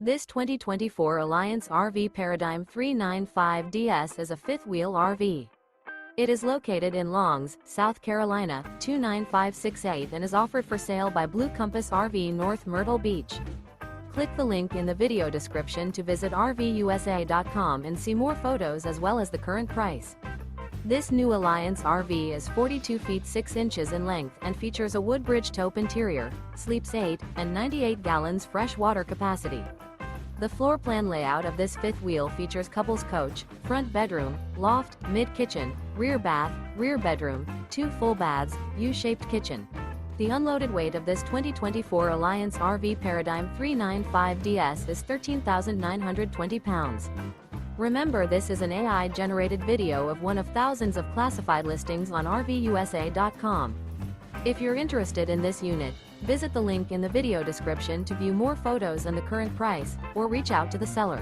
This 2024 Alliance RV Paradigm 395DS is a fifth-wheel RV. It is located in Longs, South Carolina, 29568 and is offered for sale by Blue Compass RV North Myrtle Beach. Click the link in the video description to visit RVUSA.com and see more photos as well as the current price. This new Alliance RV is 42 feet 6 inches in length and features a Woodbridge Taupe interior, sleeps 8, and 98 gallons fresh water capacity. The floor plan layout of this fifth wheel features couples coach, front bedroom, loft, mid-kitchen, rear bath, rear bedroom, 2 full baths, U-shaped kitchen. The unloaded weight of this 2024 Alliance RV Paradigm 395DS is 13,920 pounds. Remember, this is an AI-generated video of one of thousands of classified listings on RVUSA.com. If you're interested in this unit, visit the link in the video description to view more photos and the current price, or reach out to the seller.